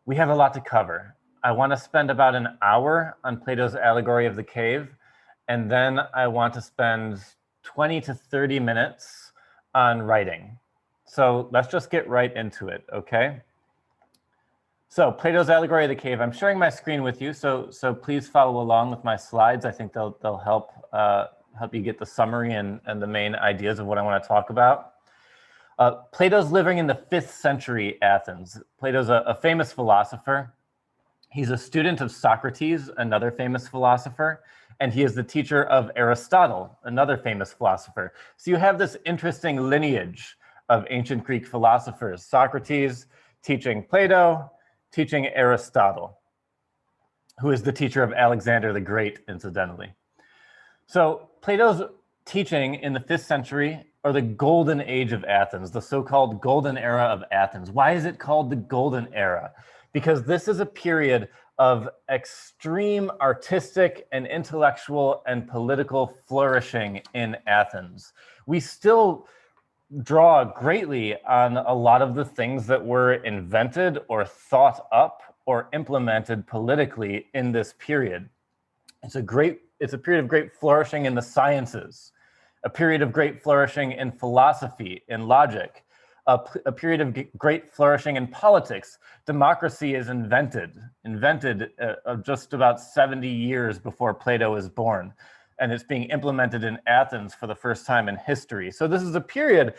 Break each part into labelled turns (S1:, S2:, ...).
S1: We have a lot to cover. I want to spend about an hour on Plato's Allegory of the Cave, and then I want to spend 20 to 30 minutes on writing. So let's just get right into it, okay? So Plato's Allegory of the Cave, I'm sharing my screen with you, so please follow along with my slides. I think they'll help you get the summary and the main ideas of what I want to talk about. Plato's living in the 5th century Athens. Plato's a famous philosopher. He's a student of Socrates, another famous philosopher, and he is the teacher of Aristotle, another famous philosopher. So you have this interesting lineage of ancient Greek philosophers, Socrates teaching Plato, teaching Aristotle, who is the teacher of Alexander the Great, incidentally. So Plato's teaching in the 5th century, or the golden age of Athens, the so-called golden era of Athens. Why is it called the golden era? Because this is a period of extreme artistic and intellectual and political flourishing in Athens. We still draw greatly on a lot of the things that were invented or thought up or implemented politically in this period. It's a period of great flourishing in the sciences, a period of great flourishing in philosophy, in logic, a period of great flourishing in politics. Democracy is invented just about 70 years before Plato is born, and it's being implemented in Athens for the first time in history. So this is a period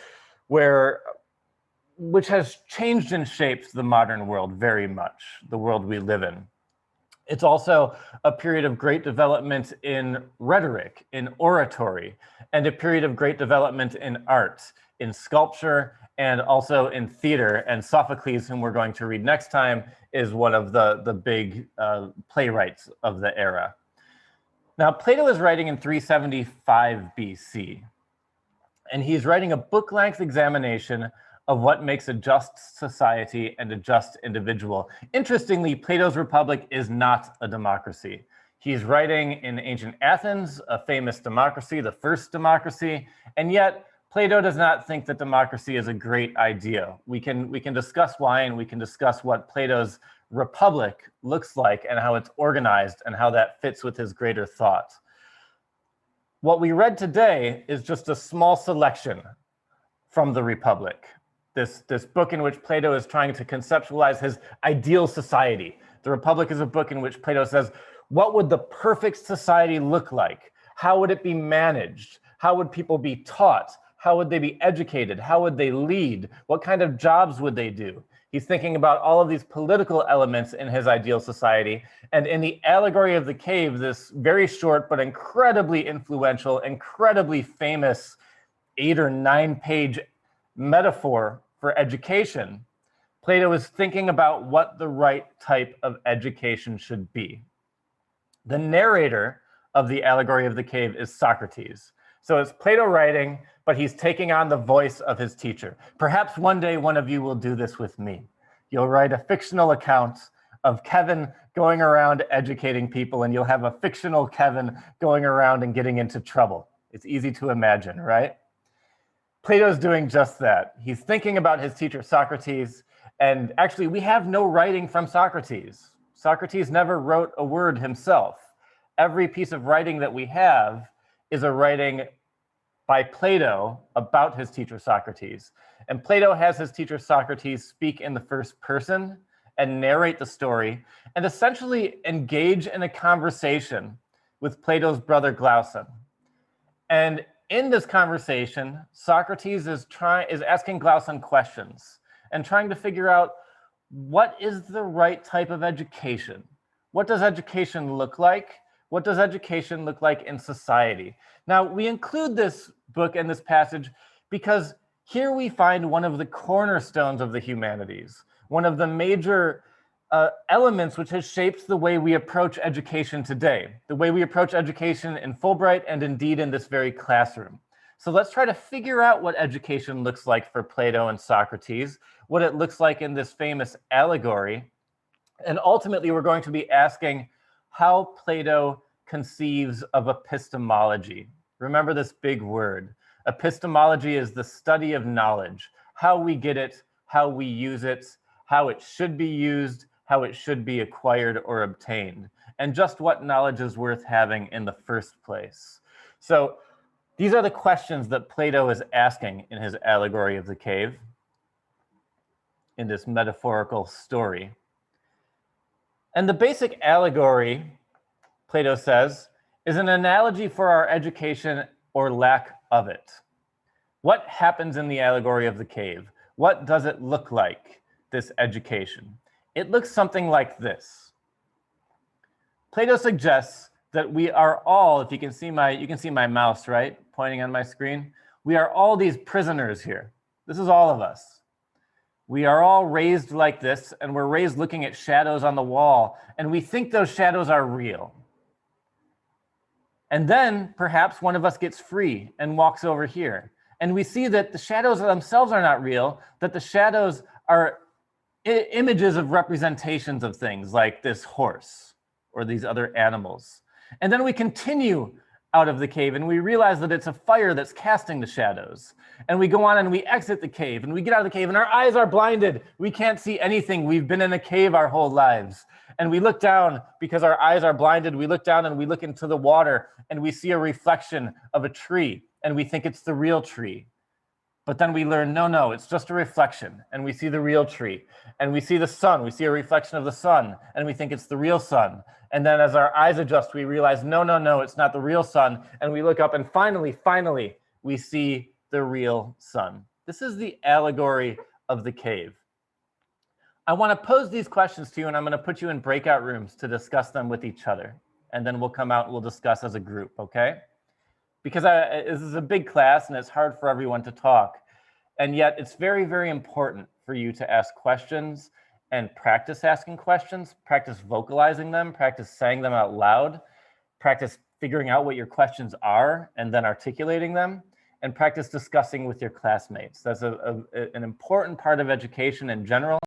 S1: which has changed and shaped the modern world very much, the world we live in. It's also a period of great development in rhetoric, in oratory, and a period of great development in art, in sculpture, and also in theater. And Sophocles, whom we're going to read next time, is one of the big playwrights of the era. Now, Plato is writing in 375 BC, and he's writing a book-length examination of what makes a just society and a just individual. Interestingly, Plato's Republic is not a democracy. He's writing in ancient Athens, a famous democracy, the first democracy, and yet Plato does not think that democracy is a great idea. We can discuss why, and we can discuss what Plato's Republic looks like and how it's organized and how that fits with his greater thought. What we read today is just a small selection from the Republic. This book in which Plato is trying to conceptualize his ideal society. The Republic is a book in which Plato says, what would the perfect society look like? How would it be managed? How would people be taught? How would they be educated? How would they lead? What kind of jobs would they do? He's thinking about all of these political elements in his ideal society. And in the Allegory of the Cave, this very short but incredibly influential, incredibly famous 8 or 9 page metaphor for education, Plato is thinking about what the right type of education should be. The narrator of the Allegory of the Cave is Socrates. So it's Plato writing, but he's taking on the voice of his teacher. Perhaps one day one of you will do this with me. You'll write a fictional account of Kevin going around educating people, and you'll have a fictional Kevin going around and getting into trouble. It's easy to imagine, right? Plato's doing just that. He's thinking about his teacher, Socrates, and actually we have no writing from Socrates. Socrates never wrote a word himself. Every piece of writing that we have is a writing by Plato about his teacher, Socrates. And Plato has his teacher, Socrates, speak in the first person and narrate the story and essentially engage in a conversation with Plato's brother, Glaucon. And in this conversation, Socrates is asking Glaucon questions and trying to figure out what is the right type of education? What does education look like? What does education look like in society? Now, we include this book and this passage because here we find one of the cornerstones of the humanities, one of the major elements which has shaped the way we approach education today, the way we approach education in Fulbright and indeed in this very classroom. So let's try to figure out what education looks like for Plato and Socrates, what it looks like in this famous allegory. And ultimately, we're going to be asking how Plato conceives of epistemology. Remember this big word. Epistemology is the study of knowledge, how we get it, how we use it, how it should be used, how it should be acquired or obtained, and just what knowledge is worth having in the first place. So these are the questions that Plato is asking in his allegory of the cave, in this metaphorical story. And the basic allegory, Plato says, is an analogy for our education or lack of it. What happens in the allegory of the cave? What does it look like, this education? It looks something like this. Plato suggests that we are all, if you can see my mouse, right, pointing on my screen. We are all these prisoners here. This is all of us. We are all raised like this, and we're raised looking at shadows on the wall, and we think those shadows are real. And then perhaps one of us gets free and walks over here. And we see that the shadows themselves are not real, that the shadows are images of representations of things like this horse or these other animals. And then we continue out of the cave and we realize that it's a fire that's casting the shadows. And we go on and we exit the cave and we get out of the cave and our eyes are blinded. We can't see anything. We've been in a cave our whole lives. And we look down because our eyes are blinded. We look down and we look into the water and we see a reflection of a tree and we think it's the real tree. But then we learn, no, it's just a reflection. And we see the real tree. And we see the sun. We see a reflection of the sun. And we think it's the real sun. And then as our eyes adjust, we realize, no, it's not the real sun. And we look up and finally, we see the real sun. This is the allegory of the cave. I want to pose these questions to you, and I'm going to put you in breakout rooms to discuss them with each other. And then we'll come out and we'll discuss as a group, okay? Because this is a big class and it's hard for everyone to talk. And yet it's very, very important for you to ask questions and practice asking questions, practice vocalizing them, practice saying them out loud, practice figuring out what your questions are and then articulating them, and practice discussing with your classmates. That's an important part of education in general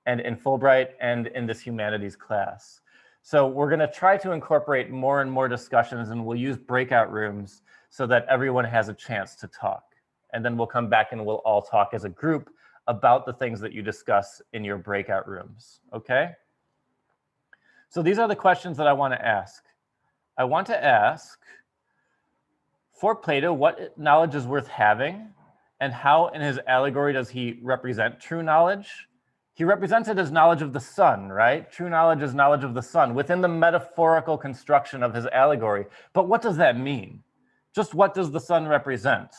S1: and in Fulbright and in this humanities class. So we're going to try to incorporate more and more discussions, and we'll use breakout rooms so that everyone has a chance to talk. And then we'll come back and we'll all talk as a group about the things that you discuss in your breakout rooms, okay? So these are the questions that I want to ask. I want to ask, for Plato, what knowledge is worth having, and how in his allegory does he represent true knowledge? He represents it as knowledge of the sun, right? True knowledge is knowledge of the sun within the metaphorical construction of his allegory. But what does that mean? Just what does the sun represent?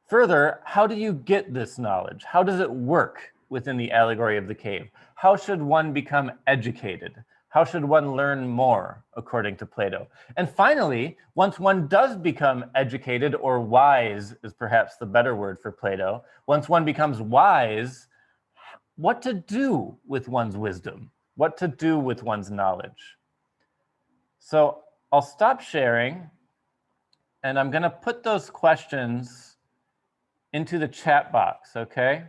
S1: Further, how do you get this knowledge? How does it work within the allegory of the cave? How should one become educated? How should one learn more, according to Plato? And finally, once one does become educated, or wise is perhaps the better word for Plato, once one becomes wise, what to do with one's wisdom, what to do with one's knowledge. So I'll stop sharing, and I'm going to put those questions into the chat box, okay?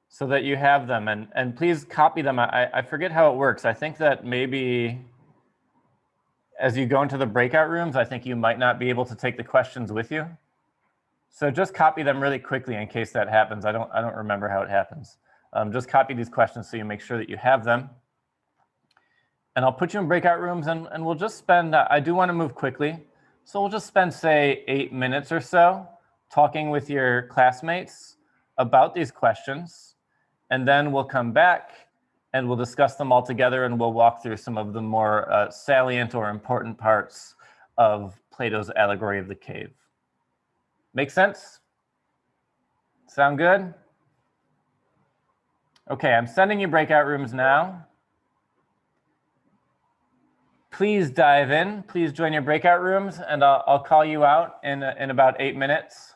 S1: So that you have them, and please copy them. I forget how it works. I think that maybe as you go into the breakout rooms, I think you might not be able to take the questions with you. So just copy them really quickly in case that happens. I don't remember how it happens. Just copy these questions so you make sure that you have them. And I'll put you in breakout rooms and we'll just spend, I do want to move quickly. So we'll just spend, say, 8 minutes or so talking with your classmates about these questions. And then we'll come back and we'll discuss them all together and we'll walk through some of the more salient or important parts of Plato's allegory of the cave. Make sense? Sound good? Okay, I'm sending you breakout rooms now. Please dive in. Please join your breakout rooms, and I'll call you out in about 8 minutes.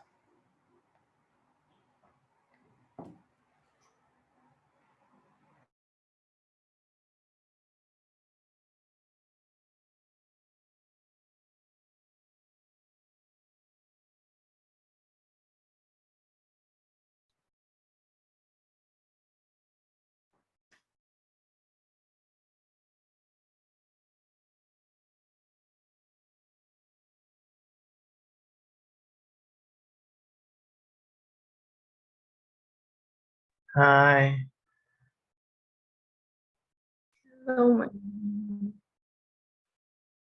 S2: Hi.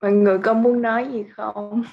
S2: mọi người có muốn nói gì không?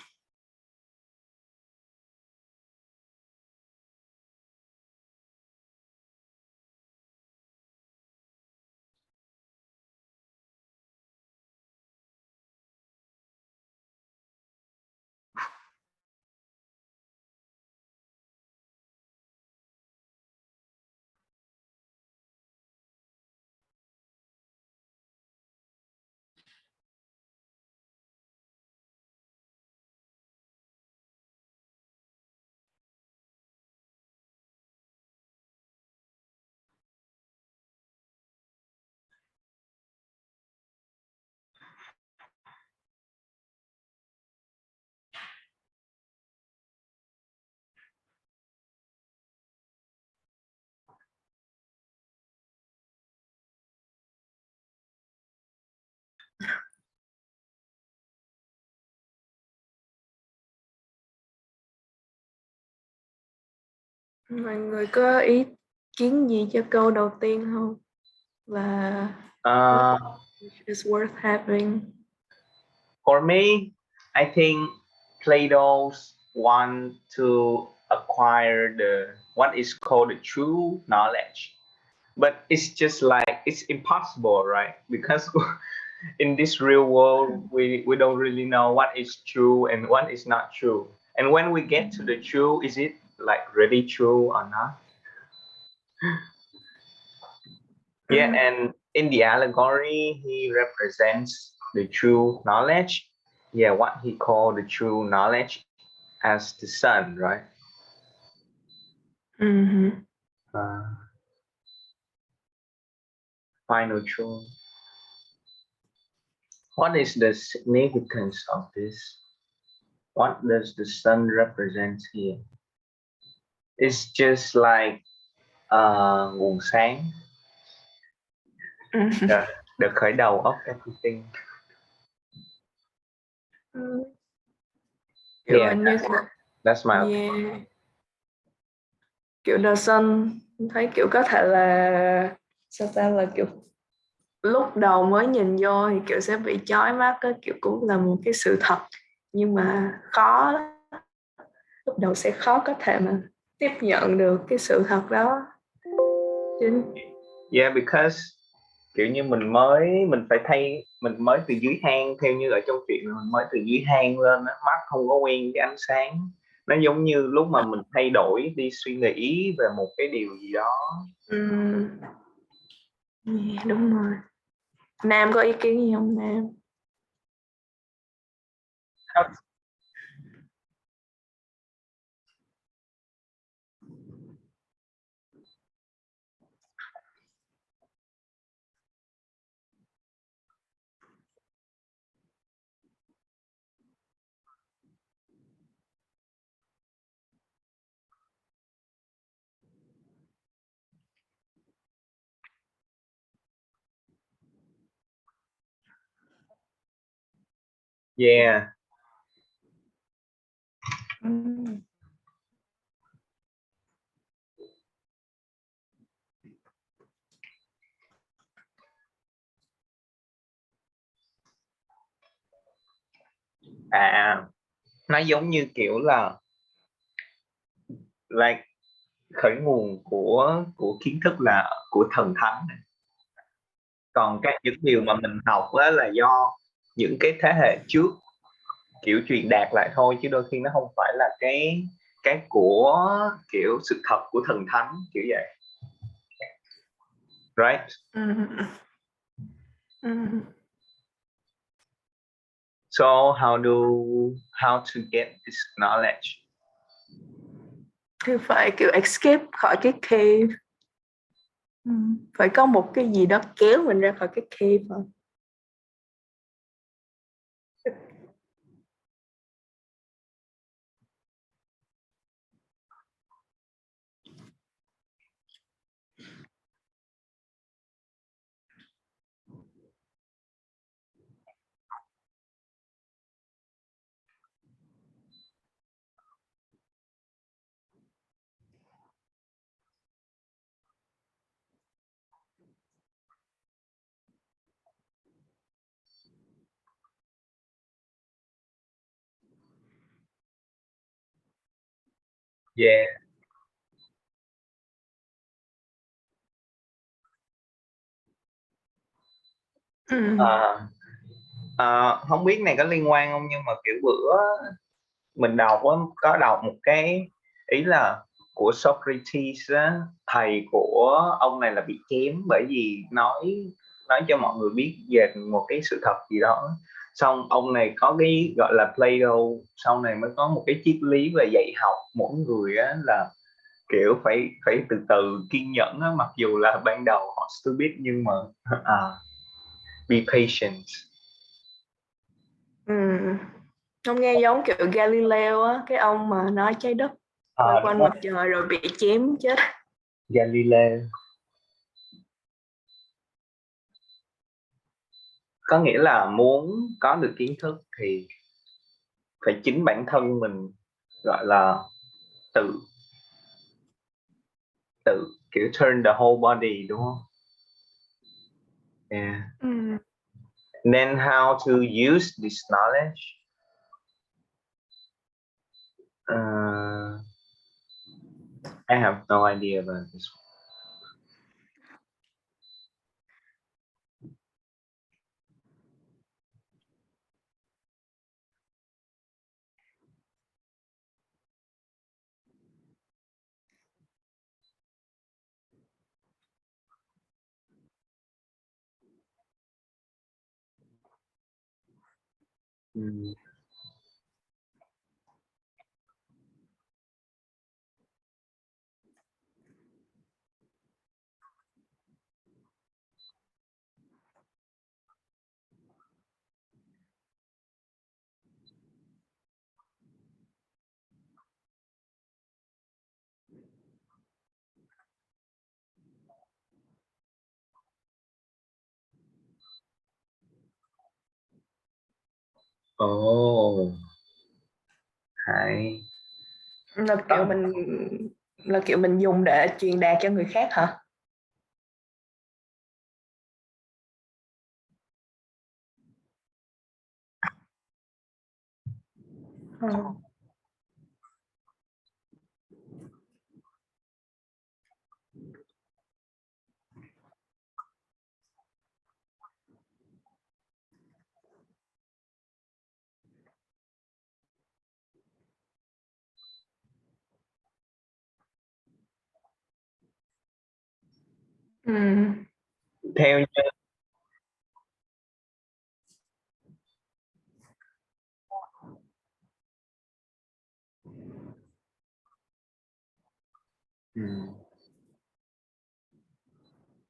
S2: Mọi người có ý kiến gì cho câu đầu tiên không? Là what is worth having?
S3: For me, I think Plato's want to acquire the what is called the true knowledge, but it's just like it's impossible, right? Because in this real world, we don't really know what is true and what is not true. And when we get to the true, is it like really true or not? Yeah, and in the allegory, he represents the true knowledge. Yeah, what he called the true knowledge as the sun, right? Final truth. What is the significance of this? What does the sun represent here? It's just like nguồn sáng, the khởi đầu of everything. Yeah, that's my opinion.
S2: Kiểu The Sun thấy kiểu có thể là sao ta, là kiểu lúc đầu mới nhìn vô thì kiểu sẽ bị chói mắt á, kiểu cũng là một cái sự thật nhưng mà khó lắm. Lúc đầu sẽ khó có thể mà tiếp nhận được cái sự thật đó.
S3: Yeah, because kiểu như mình mới từ dưới hang, theo như ở trong chuyện mình mới từ dưới hang lên, mắt không có quen cái ánh sáng, nó giống như lúc mà mình thay đổi đi suy nghĩ về một cái điều gì đó.
S2: Đúng rồi. Nam có ý kiến gì không Nam?
S3: Yeah. Nó giống như kiểu là like khởi nguồn của kiến thức là của thần thánh, còn các những điều mà mình học đó là do những cái thế hệ trước kiểu truyền đạt lại thôi, chứ đôi khi nó không phải là cái của kiểu sự thật của thần thánh kiểu vậy, right? So how to get this knowledge?
S2: Thì phải kiểu escape khỏi cái cave. Phải có một cái gì đó kéo mình ra khỏi cái cave thôi.
S3: Yeah.
S2: Ừ.
S3: Không biết này có liên quan không, nhưng mà kiểu bữa mình đọc á, có đọc một cái ý là của Socrates á, thầy của ông này là bị chém bởi vì nói cho mọi người biết về một cái sự thật gì đó. Xong ông này có cái gọi là Plato, sau này mới có một cái triết lý về dạy học mỗi người á, là kiểu phải phải từ từ kiên nhẫn á, mặc dù là ban đầu họ stupid nhưng mà be patient.
S2: Ừ. Không nghe giống kiểu Galileo á, cái ông mà nói trái đất quay
S3: Đúng
S2: quanh
S3: rồi,
S2: mặt trời rồi bị chém chết.
S3: Galileo có nghĩa là muốn có được kiến thức thì phải chính bản thân mình gọi là tự tự kiểu turn the whole body, đúng không? Yeah.
S2: Ừ.
S3: Then how to use this knowledge? I have no idea about this one. Oh, hay.
S2: Là kiểu mình dùng để truyền đạt cho người khác hả? Ừ. Ừ.
S3: Theo như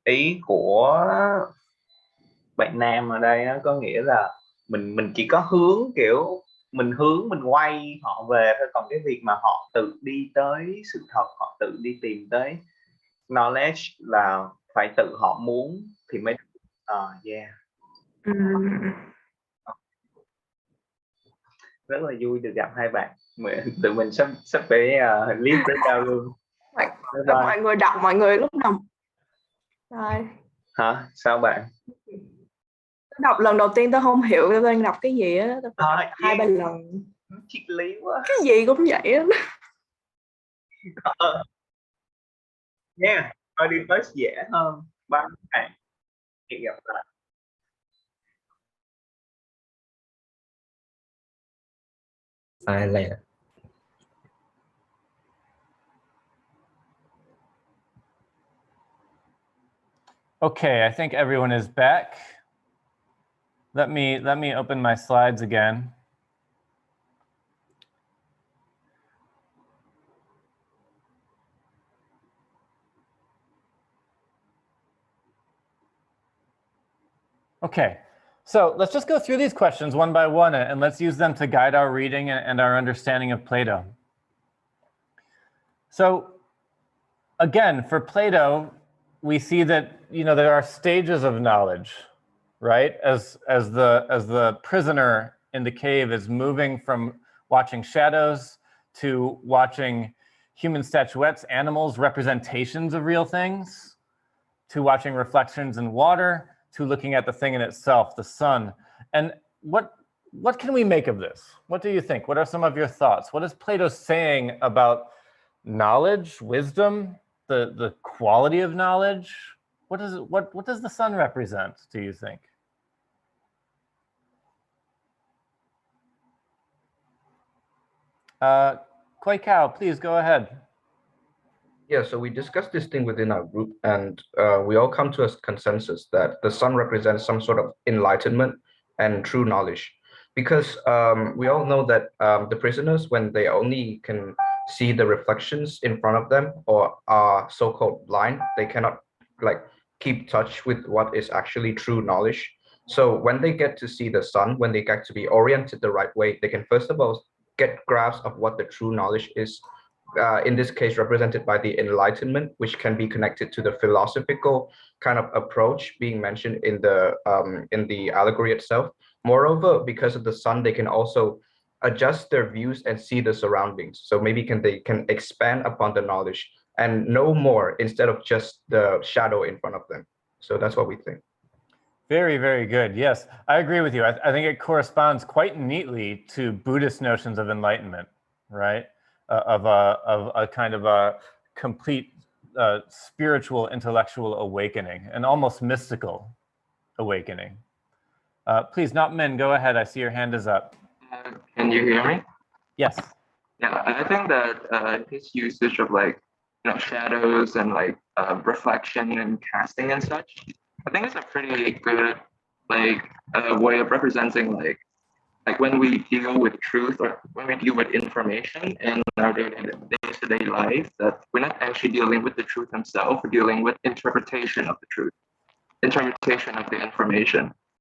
S3: ý của bạn Nam ở đây á, có nghĩa là mình chỉ có hướng, kiểu mình quay họ về thôi, còn cái việc mà họ tự đi tới sự thật, họ tự đi tìm tới knowledge là phải tự họ muốn thì mới yeah.
S2: Ừ.
S3: Rất là vui được gặp hai bạn. Tụi mình sắp sắp phải leave tới đâu luôn.
S2: mọi,
S3: Bye bye.
S2: mọi người đọc, mọi người lúc đầu rồi
S3: Hả, sao bạn?
S2: tớ đọc lần đầu tiên tớ không hiểu tớ đang đọc cái gì á, tớ phải đọc hai ba
S3: Yeah,
S2: lần,
S3: triết lý quá.
S2: cái gì cũng vậy á.
S3: Ờ, nha, coi đi first dễ hơn. Bye bạn, hẹn gặp lại.
S4: Thailand.
S1: Okay, I think everyone is back. Let me open my slides again. Okay, so let's just go through these questions one by one, and let's use them to guide our reading and our understanding of Plato. So again, for Plato, we see that there are stages of knowledge, right? As the prisoner in the cave is moving from watching shadows to watching human statuettes, animals, representations of real things, to watching reflections in water, to looking at the thing in itself, the sun. And what can we make of this? What do you think? What are some of your thoughts? What is Plato saying about knowledge, wisdom, the quality of knowledge. What does the sun represent, do you think? Koi Kao, please go ahead.
S4: Yeah, so we discussed this thing within our group, and we all come to a consensus that the sun represents some sort of enlightenment and true knowledge. Because we all know that the prisoners, when they only can see the reflections in front of them or are so-called blind, they cannot like keep touch with what is actually true knowledge. So when they get to see the sun, when they get to be oriented the right way, they can first of all get grasp of what the true knowledge is, in this case represented by the enlightenment, which can be connected to the philosophical kind of approach being mentioned in the allegory itself. Moreover, because of the sun, they can also adjust their views and see the surroundings. So maybe they can expand upon the knowledge and know more instead of just the shadow in front of them. So that's what we think.
S1: Very, very good. Yes, I agree with you. I think it corresponds quite neatly to Buddhist notions of enlightenment, right? Of a kind of a complete spiritual, intellectual awakening, an almost mystical awakening. Please, not Min, go ahead. I see your hand is up.
S5: Can you hear me?
S1: Yes.
S5: Yeah, I think that his usage of shadows and reflection and casting and such, I think it's a pretty good way of representing when we deal with truth or when we deal with information in our day-to-day life, that we're not actually dealing with the truth themselves, we're dealing with interpretation of the truth, interpretation of the information.